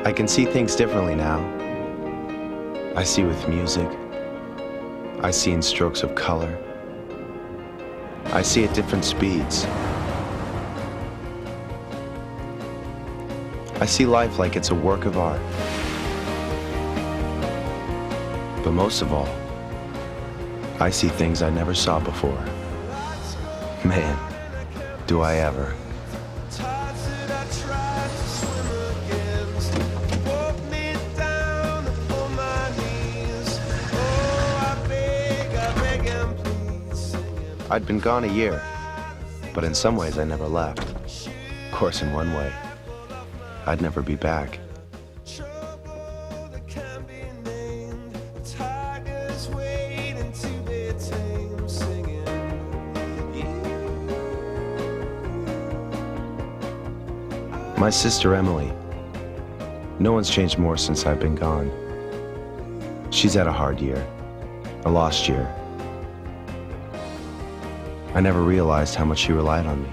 I can see things differently now. I see with music. I see in strokes of color. I see at different speeds. I see life like it's a work of art. But most of all, I see things I never saw before. Man, do I ever. I'd been gone a year, but in some ways I never left. Of course, in one way, I'd never be back. My sister Emily. No one's changed more since I've been gone. She's had a hard year, a lost year. I never realized how much she relied on me.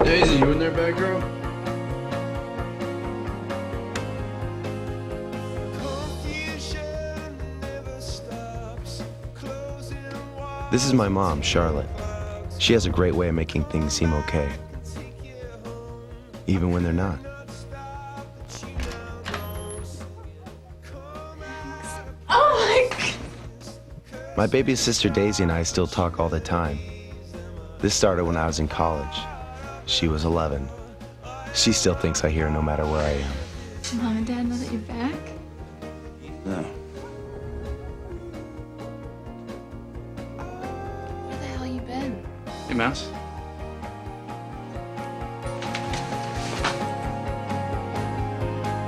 Daisy, you in there, bad girl? This is my mom, Charlotte. She has a great way of making things seem okay, even when they're not. My baby sister Daisy and I still talk all the time. This started when I was in college. She was 11. She still thinks I hear her no matter where I am. Mom and Dad know that you're back? No. Where the hell you been? Hey, Mouse.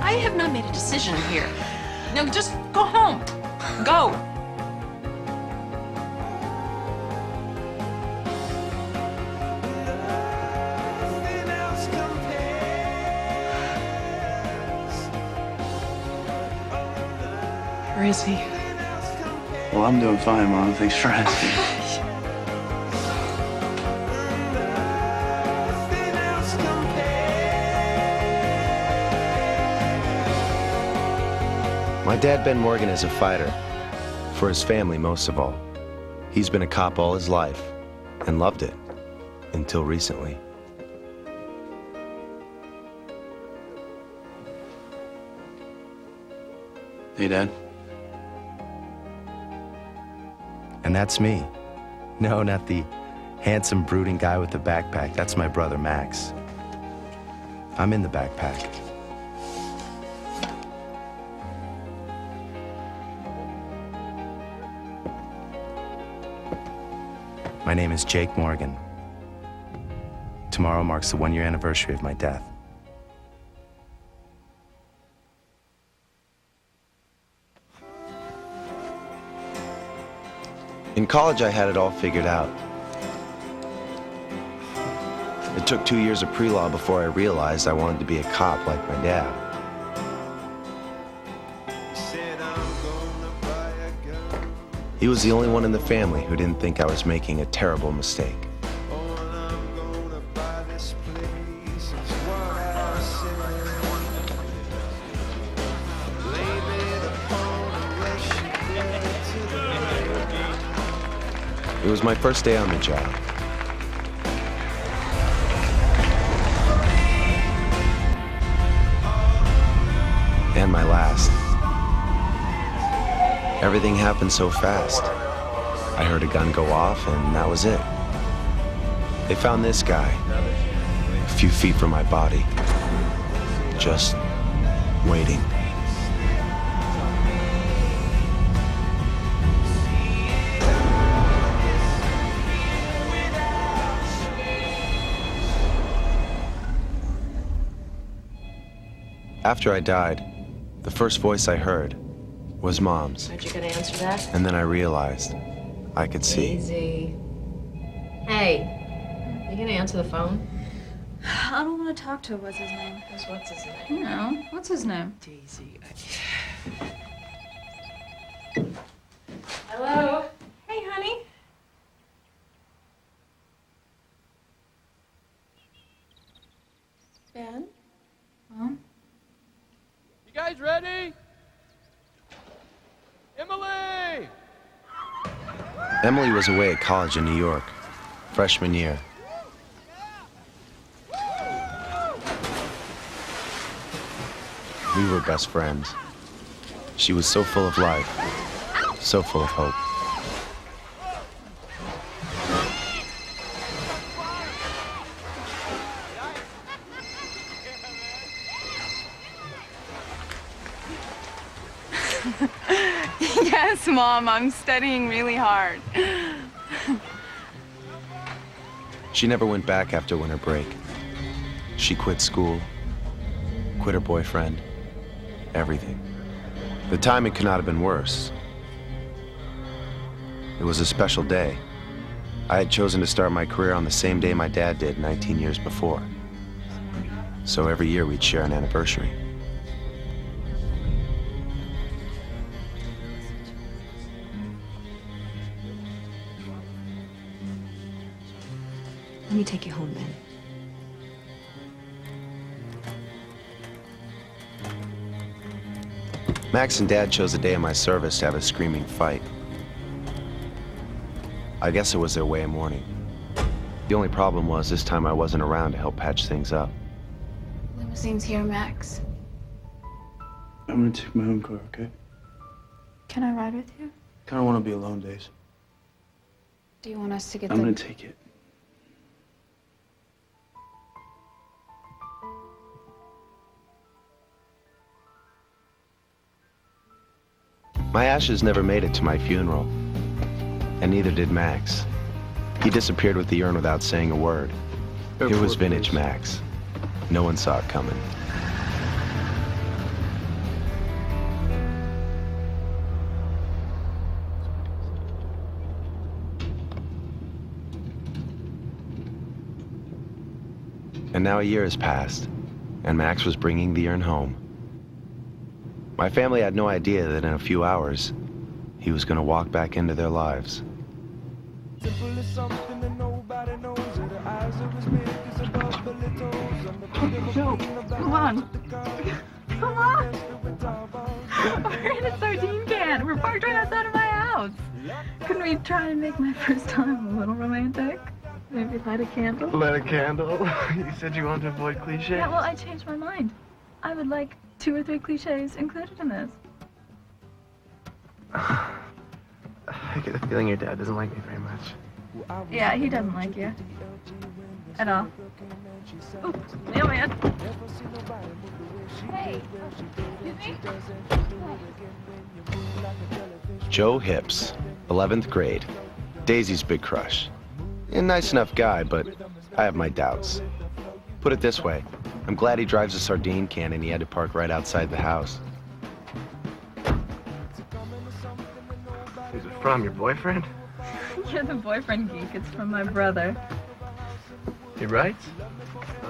I have not made a decision here. No, just go home. Go. Where is he? Well, I'm doing fine, Mom. Thanks for asking. My dad, Ben Morgan, is a fighter. For his family, most of all. He's been a cop all his life and loved it until recently. Hey, Dad. And that's me. No, not the handsome, brooding guy with the backpack. That's my brother, Max. I'm in the backpack. My name is Jake Morgan. Tomorrow marks the one-year anniversary of my death. In college, I had it all figured out. It took 2 years of pre-law before I realized I wanted to be a cop like my dad. He was the only one in the family who didn't think I was making a terrible mistake. It was my first day on the job. And my last. Everything happened so fast. I heard a gun go off, and that was it. They found this guy, a few feet from my body, just waiting. After I died, the first voice I heard was Mom's. Aren't you gonna answer that? And then I realized I could see. Easy. Hey, you gonna answer the phone? I don't want to talk to what's his name. What's his name? You know, what's his name? Daisy. Hello? Hey, honey. Dan? Mom? You guys ready? Emily! Emily was away at college in New York, freshman year. We were best friends. She was so full of life, so full of hope. Yes, Mom, I'm studying really hard. She never went back after winter break. She quit school, quit her boyfriend, everything. The timing could not have been worse. It was a special day. I had chosen to start my career on the same day my dad did 19 years before. So every year we'd share an anniversary. Let me take you home then. Max and Dad chose a day in my service to have a screaming fight. I guess it was their way of mourning. The only problem was this time I wasn't around to help patch things up. Limousine's here, Max. I'm gonna take my own car, okay? Can I ride with you? Kinda wanna be alone days. Do you want us to get I'm gonna take it. My ashes never made it to my funeral, and neither did Max. He disappeared with the urn without saying a word. It was vintage Max. No one saw it coming. And now a year has passed, and Max was bringing the urn home. My family had no idea that in a few hours, he was going to walk back into their lives. No, come on. Come on. We're in a sardine can. We're parked right outside of my house. Couldn't we try and make my first time a little romantic? Maybe light a candle? Light a candle? You said you wanted to avoid cliches? Yeah, well, I changed my mind. I would like 2 or 3 cliches included in this. I get the feeling your dad doesn't like me very much. Yeah, he doesn't like you. At all. Oh, mailman. Hey, excuse me? Joe Hips, 11th grade. Daisy's big crush. A nice enough guy, but I have my doubts. Put it this way, I'm glad he drives a sardine can and he had to park right outside the house. Who's it from, your boyfriend? You're the boyfriend geek. It's from my brother. He writes?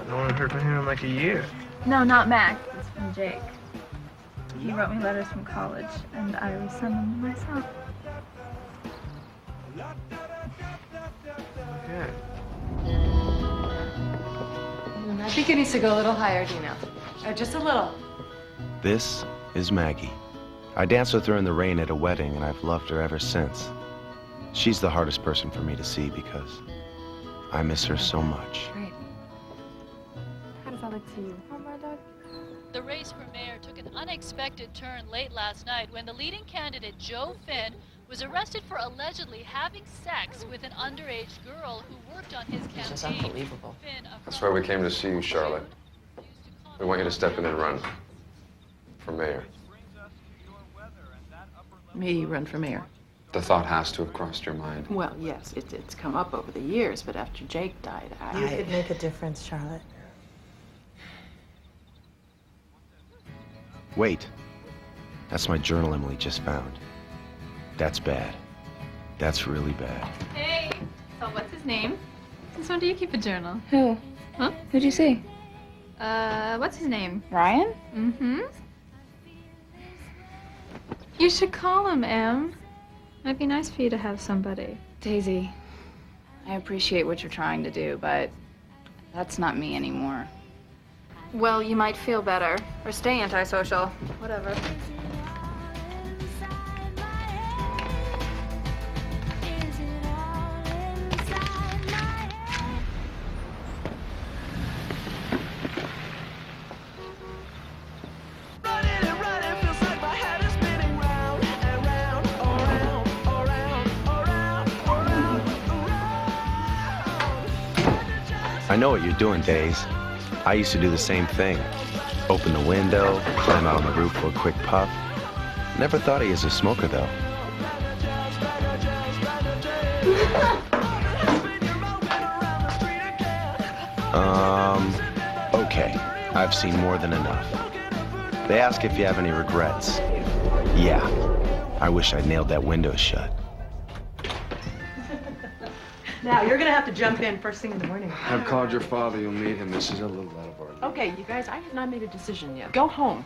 No one heard from him in like a year. No, not Max. It's from Jake. He wrote me letters from college, and I resend them myself. Okay. I think it needs to go a little higher, Dina. Just a little. This is Maggie. I danced with her in the rain at a wedding, and I've loved her ever since. She's the hardest person for me to see because I miss her so much. Great. How does that look to you? Oh, my dog. The race for mayor took an unexpected turn late last night when the leading candidate, Joe Finn, was arrested for allegedly having sex with an underage girl who worked on his campaign. It's just unbelievable. That's why we came to see you, Charlotte. We want you to step in and run for mayor. Me run for mayor. The thought has to have crossed your mind. Well, yes, it's come up over the years, but after Jake died, You could make a difference, Charlotte. Wait. That's my journal Emily just found. That's bad. That's really bad. Hey, so what's his name? Since when do you keep a journal? Who? Huh? Who'd you see? What's his name? Ryan? Mm-hmm. You should call him, Em. It'd be nice for you to have somebody. Daisy, I appreciate what you're trying to do, but that's not me anymore. Well, you might feel better. Or stay antisocial. Whatever. I know what you're doing, Days. I used to do the same thing. Open the window, climb out on the roof for a quick puff. Never thought he was a smoker, though. Okay. I've seen more than enough. They ask if you have any regrets. Yeah. I wish I'd nailed that window shut. Now, you're gonna have to jump in first thing in the morning. I've called your father. You'll meet him. This is a little out of order. Okay, you guys, I have not made a decision yet. Go home.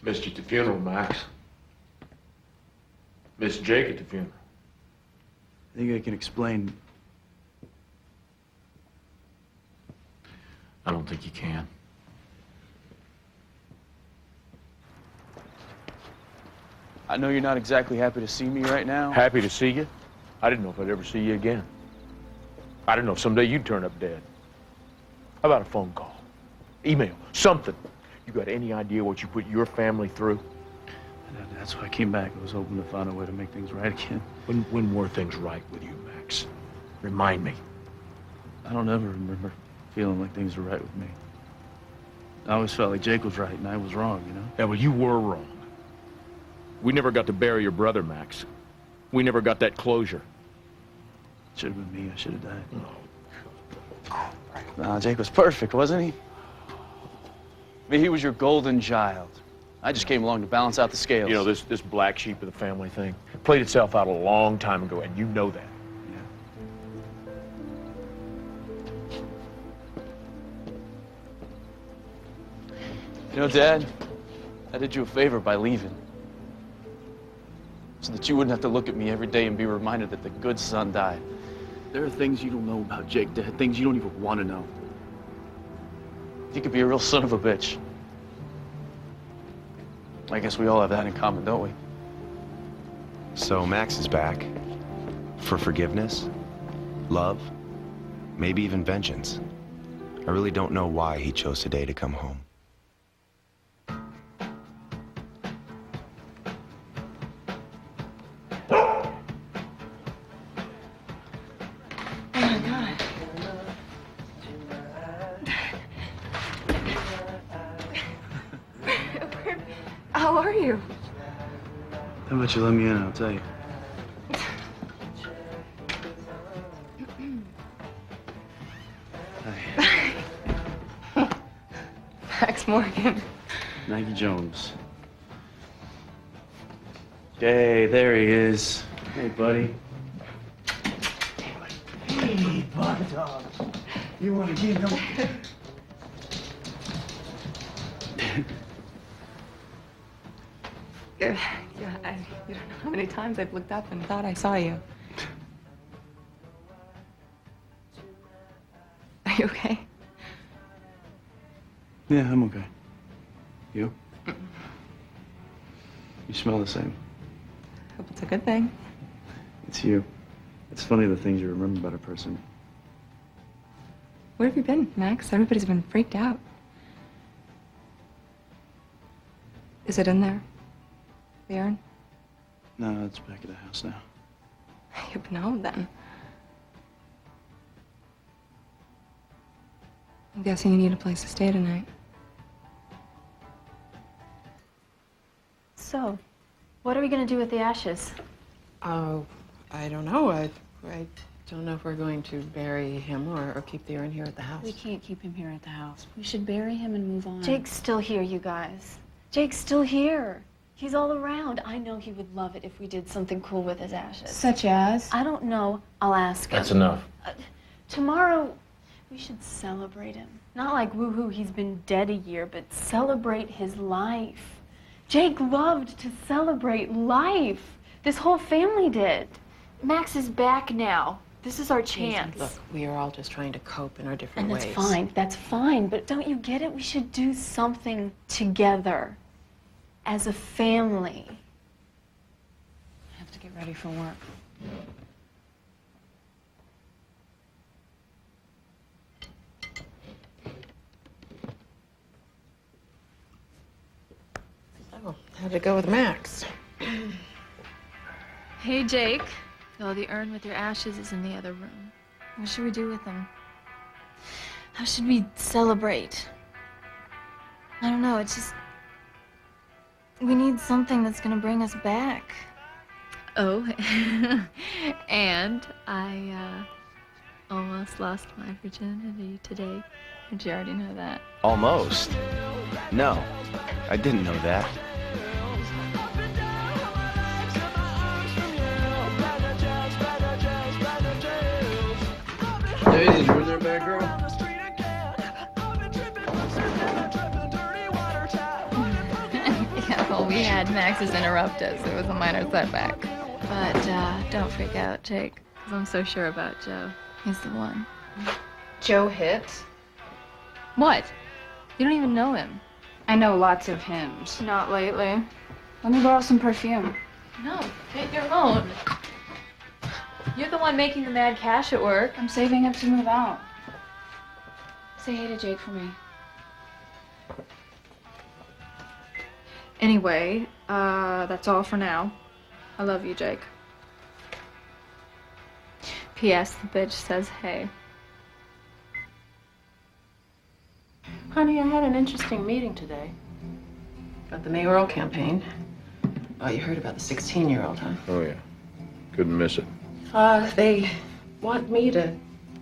Missed you at the funeral, Max. Missed Jake at the funeral. I think I can explain. I don't think you can. I know you're not exactly happy to see me right now. Happy to see you? I didn't know if I'd ever see you again. I didn't know if someday you'd turn up dead. How about a phone call? Email? Something. You got any idea what you put your family through? That's why I came back. I was hoping to find a way to make things right again. When were things right with you, Max? Remind me. I don't ever remember feeling like things were right with me. I always felt like Jake was right and I was wrong, you know? Yeah, well, you were wrong. We never got to bury your brother, Max. We never got that closure. Should have been me. I should have died. Oh. Nah, Jake was perfect, wasn't he? I mean, he was your golden child. I just came along to balance out the scales. You know, this black sheep of the family thing played itself out a long time ago, and you know that. Yeah. You know, Dad, I did you a favor by leaving. So that you wouldn't have to look at me every day and be reminded that the good son died. There are things you don't know about Jake, Dad, things you don't even want to know. He could be a real son of a bitch. I guess we all have that in common, don't we? So Max is back. For forgiveness, love, maybe even vengeance. I really don't know why he chose today to come home. How are you? How about you let me in, I'll tell you. Hi. Max Morgan. Nike Jones. Hey, there he is. Hey, buddy. Hey, bud dog. You want to give him? You don't know how many times I've looked up and thought I saw you. Are you okay? Yeah, I'm okay. You? You smell the same. Hope it's a good thing. It's you. It's funny the things you remember about a person. Where have you been, Max? Everybody's been freaked out. Is it in there? The urn? No, it's back at the house now. You've been home then. I'm guessing you need a place to stay tonight. So, what are we going to do with the ashes? Oh, I don't know. I don't know if we're going to bury him or keep the urn here at the house. We can't keep him here at the house. We should bury him and move on. Jake's still here, you guys. Jake's still here. He's all around. I know he would love it if we did something cool with his ashes. Such as? I don't know. I'll ask him. That's enough. Tomorrow, we should celebrate him. Not like woohoo, he's been dead a year, but celebrate his life. Jake loved to celebrate life. This whole family did. Max is back now. This is our chance. Look, we are all just trying to cope in our different And ways. that's fine. That's fine. But don't you get it? We should do something together as a family. I have to get ready for work. Oh, how'd it go with Max? Hey, Jake. Oh, the urn with your ashes is in the other room. What should we do with them? How should we celebrate? I don't know, it's just... We need something that's gonna bring us back. Oh, and I, almost lost my virginity today. Did you already know that? Almost. No, I didn't know that. Daisy, you in there, bad girl? Yeah, well, we had Max's interrupt us. It was a minor setback. But, don't freak out, Jake. Because I'm so sure about Joe. He's the one. Joe hit. What? You don't even know him. I know lots of hymns. Not lately. Let me borrow some perfume. No, get your own. You're the one making the mad cash at work. I'm saving up to move out. Say hey to Jake for me. Anyway, that's all for now. I love you, Jake. P.S. The bitch says hey. Honey, I had an interesting meeting today. About the mayoral campaign. Oh, you heard about the 16-year-old, huh? Oh, yeah. Couldn't miss it. They want me to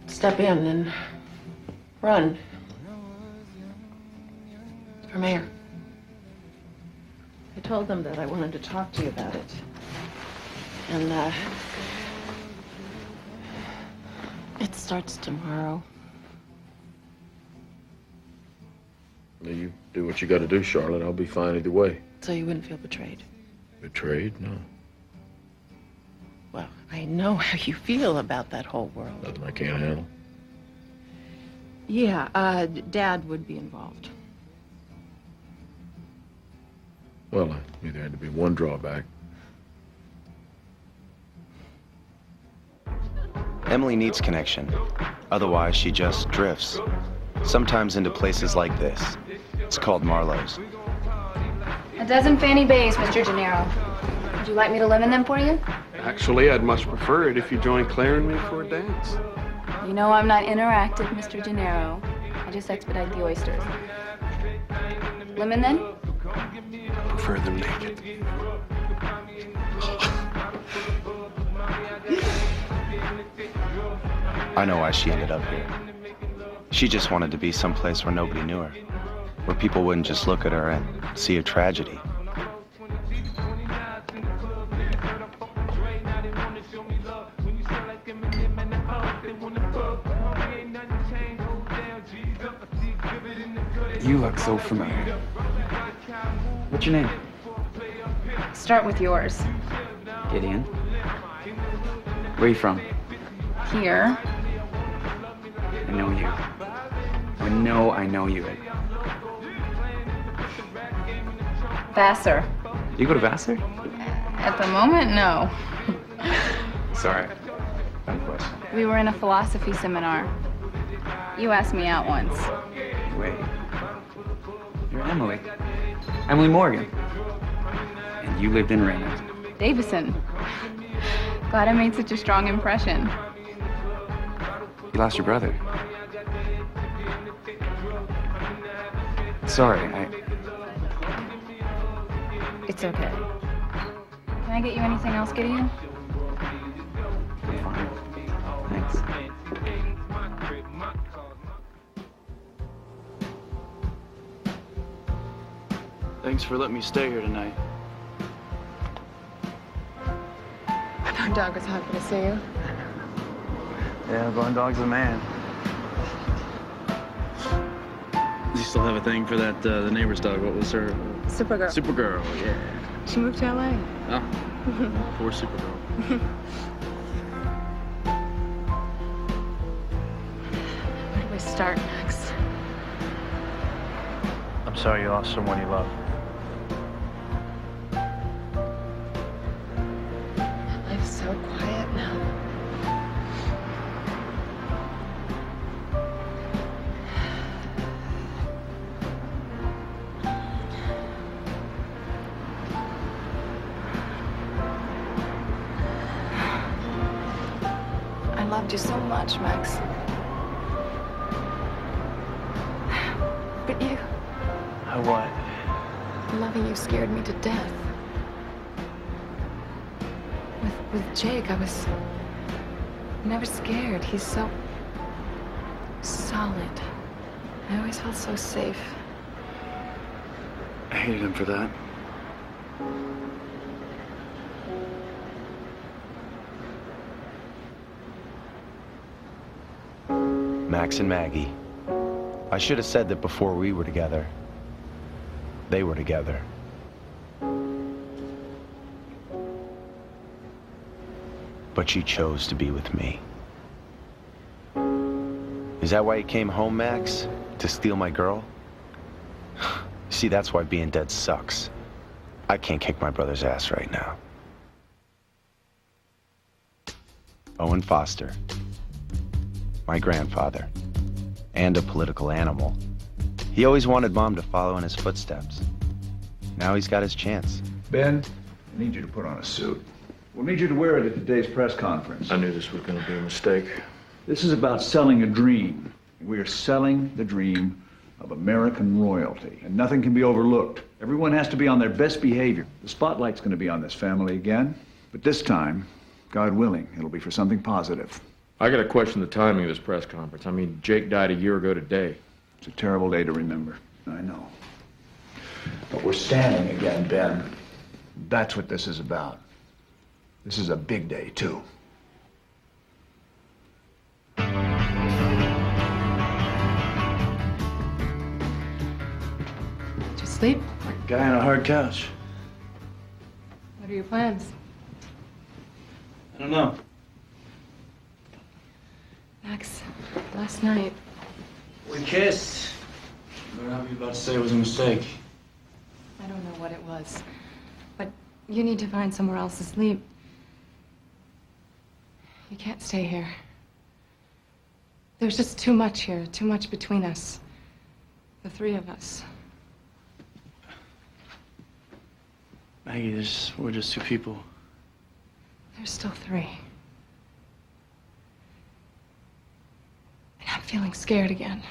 step in and run for mayor. I told them that I wanted to talk to you about it. And, it starts tomorrow. Well, you do what you got to do, Charlotte. I'll be fine either way. So you wouldn't feel betrayed? Betrayed? No. Well, I know how you feel about that whole world. Nothing I can't handle. Yeah, Dad would be involved. Well, I knew there had to be one drawback. Emily needs connection. Otherwise, she just drifts. Sometimes into places like this. It's called Marlowe's. A dozen Fanny Bays, Mr. Gennaro. Would you like me to lemon them for you? Actually, I'd much prefer it if you joined Claire and me for a dance. You know I'm not interactive, Mr. Gennaro. I just expedite the oysters. Lemon then? Prefer them naked. I know why she ended up here. She just wanted to be someplace where nobody knew her. Where people wouldn't just look at her and see a tragedy. You look so familiar. What's your name? Start with yours. Gideon. Where are you from? Here. I know you. I know you. Vassar. You go to Vassar? At the moment, no. Sorry. Dumb question. We were in a philosophy seminar. You asked me out once. Wait. You're Emily. Emily Morgan. And you lived in Raymond. Davison. Glad I made such a strong impression. You lost your brother. Sorry, It's okay. Can I get you anything else, Gideon? I'm fine. Thanks. Thanks for letting me stay here tonight. Barn Dog was happy to see you. Yeah, Barn Dog's the man. You still have a thing for that, the neighbor's dog. What was her? Supergirl. Supergirl, yeah. She moved to LA. Oh, poor Supergirl. Where do we start next? I'm sorry you lost someone you love. Life's so quiet now. I loved you so much, Max. But you, What? loving you scared me to death. With Jake, I was never scared. He's so solid. I always felt so safe. I hated him for that. Max and Maggie. I should have said that before we were together. They were together. But she chose to be with me. Is that why you came home, Max? To steal my girl? See, that's why being dead sucks. I can't kick my brother's ass right now. Owen Foster. My grandfather. And a political animal. He always wanted Mom to follow in his footsteps. Now he's got his chance. Ben, I need you to put on a suit. We'll need you to wear it at today's press conference. I knew this was going to be a mistake. This is about selling a dream. We are selling the dream of American royalty, and nothing can be overlooked. Everyone has to be on their best behavior. The spotlight's going to be on this family again, but this time, God willing, it'll be for something positive. I got to question the timing of this press conference. I mean, Jake died a year ago today. It's a terrible day to remember. I know. But we're standing again, Ben. That's what this is about. This is a big day, too. Did you sleep? Guy on a hard couch. What are your plans? I don't know. Max, last night. We kissed. What are you about to say was a mistake? I don't know what it was. But you need to find somewhere else to sleep. You can't stay here. There's just too much here, too much between us. The three of us. Maggie, we're just two people. There's still three. And I'm feeling scared again.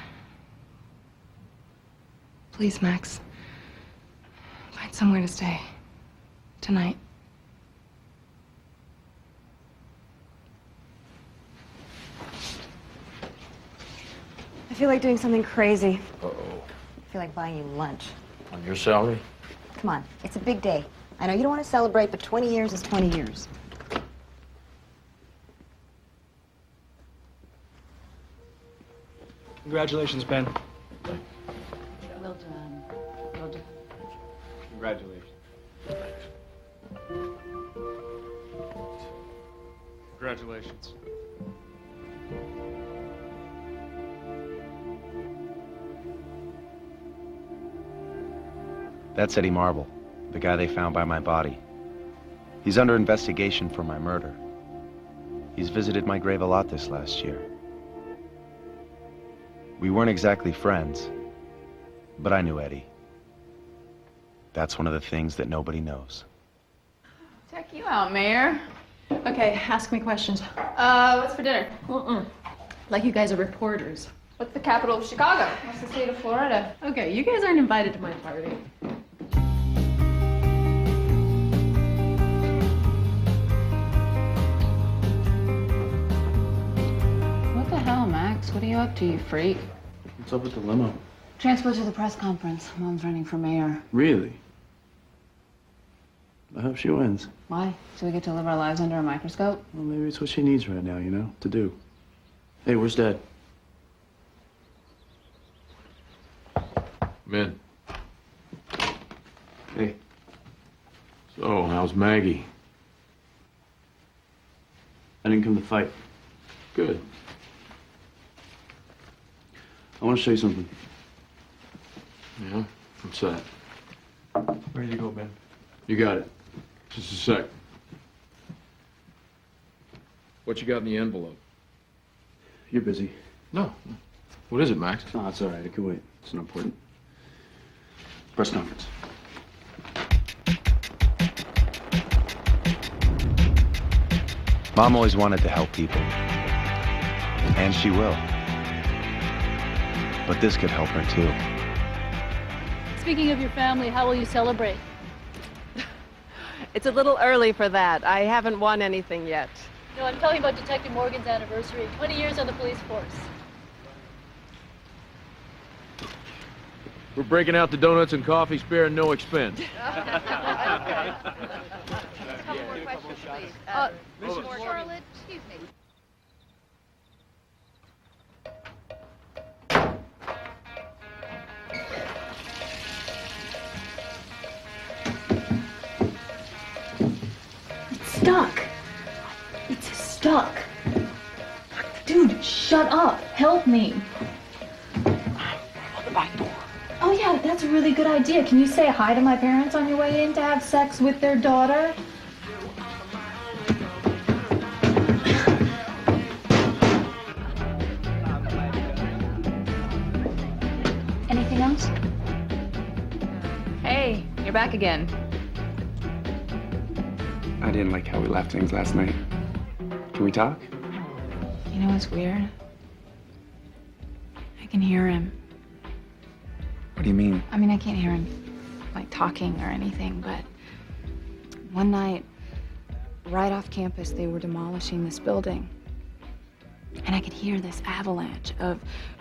Please, Max. Find somewhere to stay. Tonight. I feel like doing something crazy. Uh-oh. I feel like buying you lunch. On your salary? Come on, it's a big day. I know you don't want to celebrate, but 20 years is 20 years. Congratulations, Ben. Well done. Well done. Congratulations. Congratulations. That's Eddie Marble, the guy they found by my body. He's under investigation for my murder. He's visited my grave a lot this last year. We weren't exactly friends, but I knew Eddie. That's one of the things that nobody knows. Check you out, Mayor. Okay, ask me questions. What's for dinner? Like you guys are reporters. What's the capital of Chicago? What's the state of Florida? Okay, you guys aren't invited to my party. What the hell, Max? What are you up to, you freak? What's up with the limo? Transport to the press conference. Mom's running for mayor. Really? I hope she wins. Why? So we get to live our lives under a microscope? Well, maybe it's what she needs right now, you know, to do. Hey, where's Dad? Men. Hey. So, how's Maggie? I didn't come to fight. Good. I want to show you something. Yeah? What's that? Ready to go, Ben? You got it. Just a sec. What you got in the envelope? You're busy. No. What is it, Max? No, it's all right. It can wait. It's not important. Press conference. Mom always wanted to help people. And she will. But this could help her too. Speaking of your family, how will you celebrate? It's a little early for that. I haven't won anything yet. No, I'm talking about Detective Morgan's anniversary. 20 years on the police force. We're breaking out the donuts and coffee, sparing no expense. Couple more questions, please. Mrs. Charlotte, excuse me. Stuck. It's stuck. Dude, shut up. Help me. The back door. Oh yeah, that's a really good idea. Can you say hi to my parents on your way in to have sex with their daughter? Anything else? Hey, you're back again. I didn't like how we left things last night. Can we talk? You know what's weird? I can hear him. What do you mean? I mean, I can't hear him, like, talking or anything, but one night, right off campus, they were demolishing this building. And I could hear this avalanche of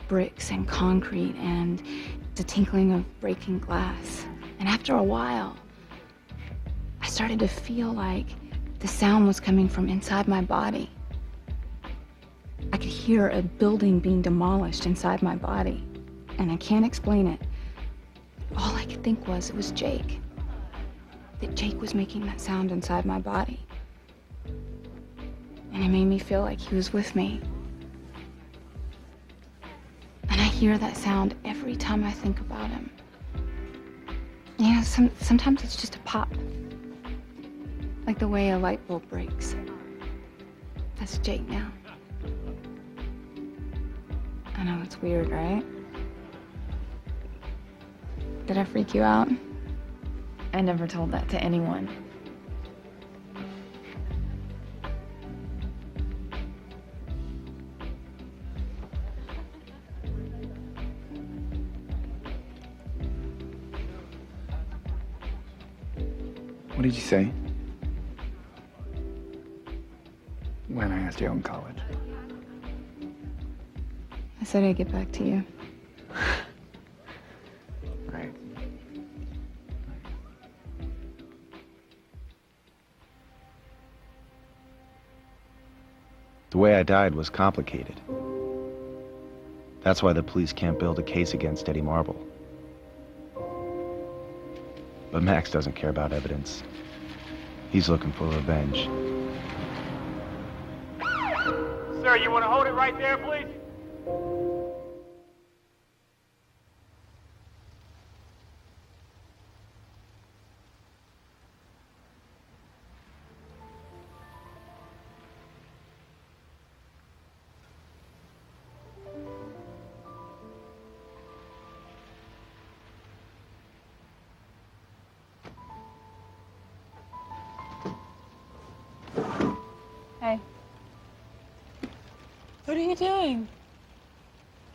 bricks and concrete and the tinkling of breaking glass. And after a while, I started to feel like the sound was coming from inside my body. I could hear a building being demolished inside my body, and I can't explain it. All I could think was it was Jake. That Jake was making that sound inside my body. And it made me feel like he was with me. And I hear that sound every time I think about him. You know, sometimes it's just a pop. Like the way a light bulb breaks. That's Jake now. I know it's weird, right? Did I freak you out? I never told that to anyone. What did you say? When I asked you out in college. I said I'd get back to you. Right. The way I died was complicated. That's why the police can't build a case against Eddie Marble. But Max doesn't care about evidence. He's looking for revenge. Sir, you want to hold it right there, please? Hey. What are you doing?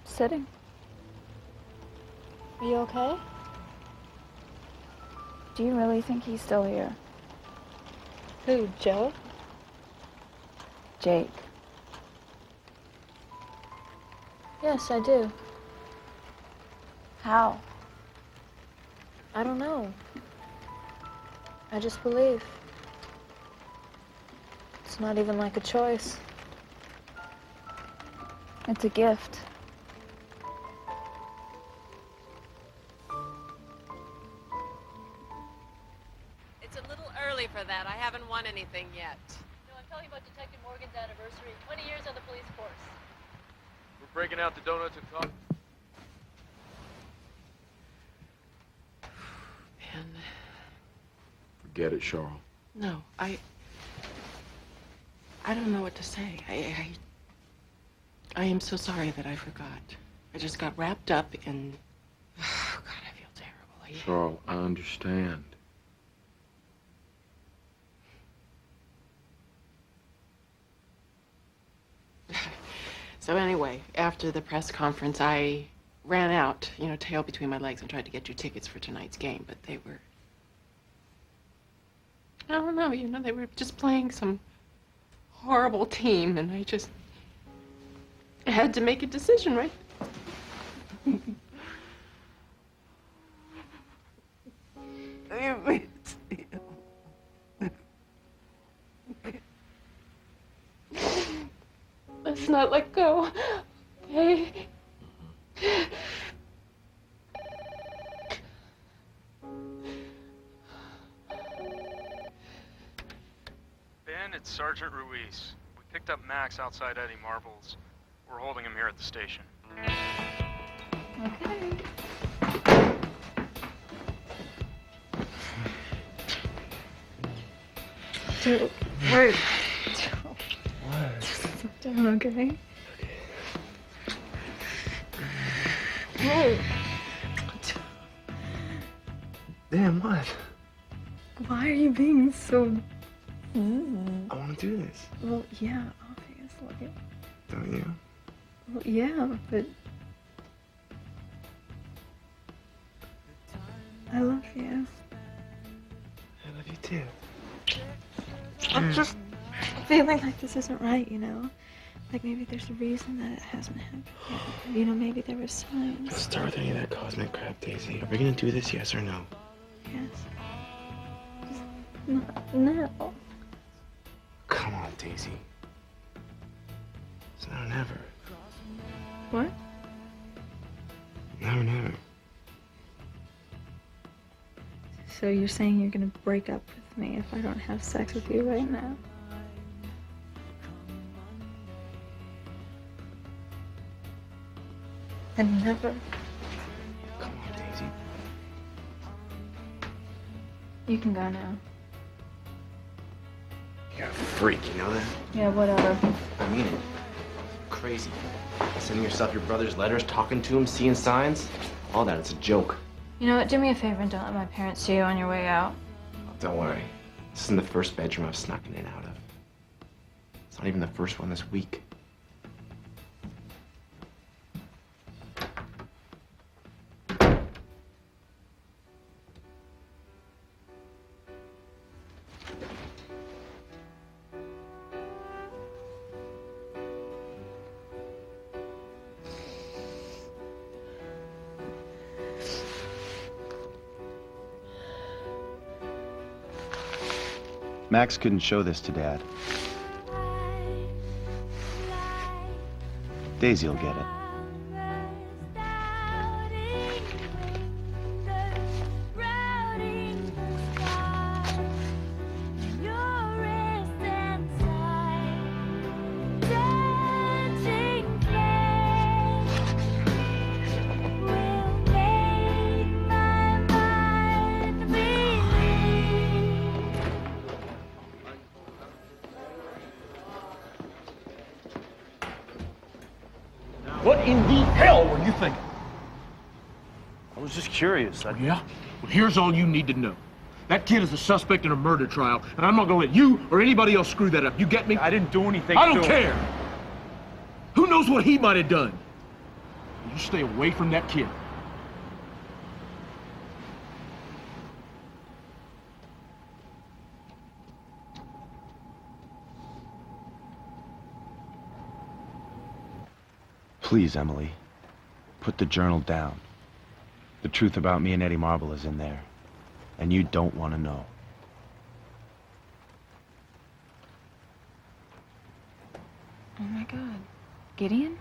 Sitting. Are you okay? Do you really think he's still here? Who, Joe? Jake. Yes, I do. How? I don't know. I just believe. It's not even like a choice. It's a gift. It's a little early for that. I haven't won anything yet. No, I'm talking about Detective Morgan's anniversary. 20 years on the police force. We're breaking out the donuts and coffee. Man, Forget it, Charles. no, I don't know what to say. I am so sorry that I forgot. I just got wrapped up in. Oh, God, I feel terrible. Charles, I understand. So anyway, after the press conference, I ran out, tail between my legs, and tried to get you tickets for tonight's game, but they were. I don't know, they were just playing some horrible team, and I had to make a decision, right? Let's not let go, okay? Ben, it's Sergeant Ruiz. We picked up Max outside Eddie Marble's. We're holding him here at the station. Okay. Dude, wait. What? Doing okay? Whoa. Damn, what? Why are you being so... I want to do this. Well, yeah, obviously. Don't you? Well, yeah, but... I love you. I love you too. I'm just feeling like this isn't right, Like maybe there's a reason that it hasn't happened yet. Maybe there were signs. Let's start with any of that cosmic crap, Daisy. Are we gonna do this, yes or no? Yes. Just not now. Come on, Daisy. It's now or never. What? Now or never. So you're saying you're gonna break up with me if I don't have sex with you right now? And never. Come on, Daisy. You can go now. You're a freak, you know that? Yeah, whatever. I mean it. Crazy. Sending yourself your brother's letters, talking to him, seeing signs. All that, it's a joke. You know what? Do me a favor and don't let my parents see you on your way out. Don't worry. This isn't the first bedroom I've snuck in and out of. It's not even the first one this week. Max couldn't show this to Dad. Daisy'll get it. What in the hell were you thinking? I was just curious. Yeah? Well, here's all you need to know. That kid is a suspect in a murder trial, and I'm not gonna let you or anybody else screw that up. You get me? I didn't do anything I to don't him. care. Who knows what he might have done? You stay away from that kid. Please, Emily, put the journal down. The truth about me and Eddie Marble is in there, and you don't want to know. Oh my God. Gideon?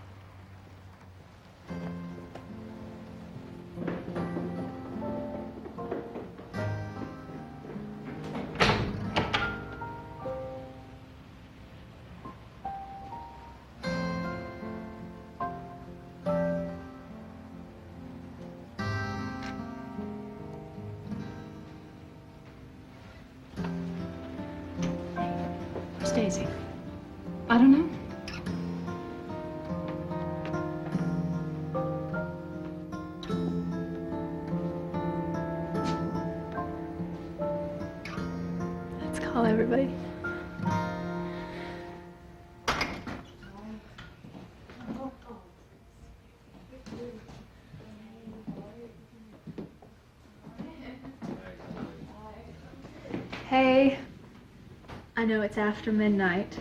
Where's Daisy? I don't know. Let's call everybody. Hey. I know it's after midnight,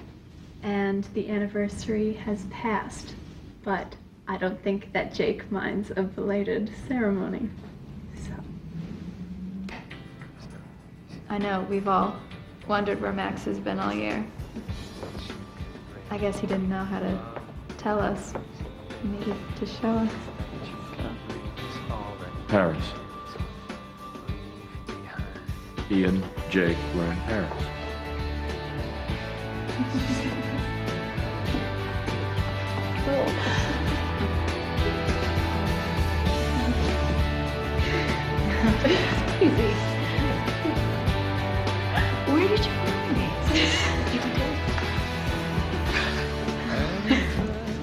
and the anniversary has passed, but I don't think that Jake minds a belated ceremony. So. I know, we've all wondered where Max has been all year. I guess he didn't know how to tell us. He needed to show us. Paris. Ian, Jake, we're in Paris. Cool. Easy. Where did you find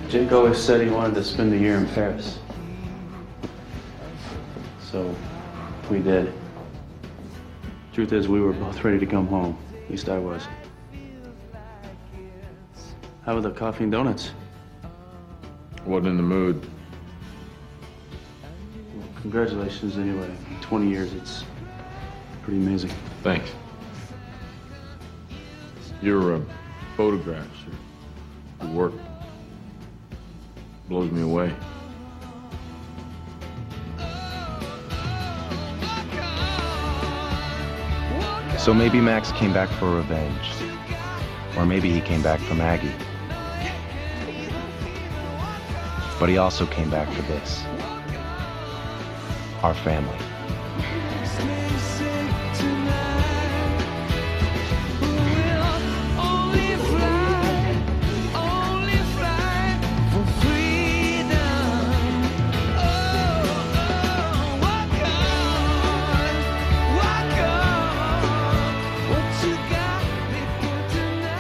these? Jake always said he wanted to spend the year in Paris. So, we did. Truth is, we were both ready to come home. At least I was. How were the coffee and donuts? Wasn't in the mood. Well, congratulations anyway. 20 years, it's pretty amazing. Thanks. Your photographs, your work blows me away. So maybe Max came back for revenge. Or maybe he came back for Maggie. But he also came back for this. Our family.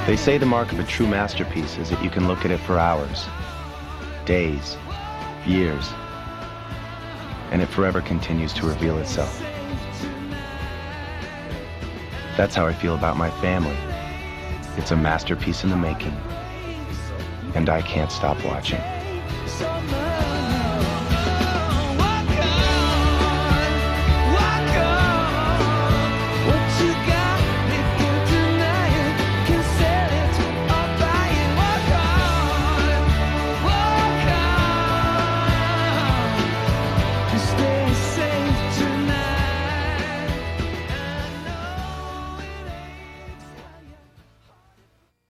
They say the mark of a true masterpiece is that you can look at it for hours, days, years, and it forever continues to reveal itself. That's how I feel about my family. It's a masterpiece in the making, and I can't stop watching.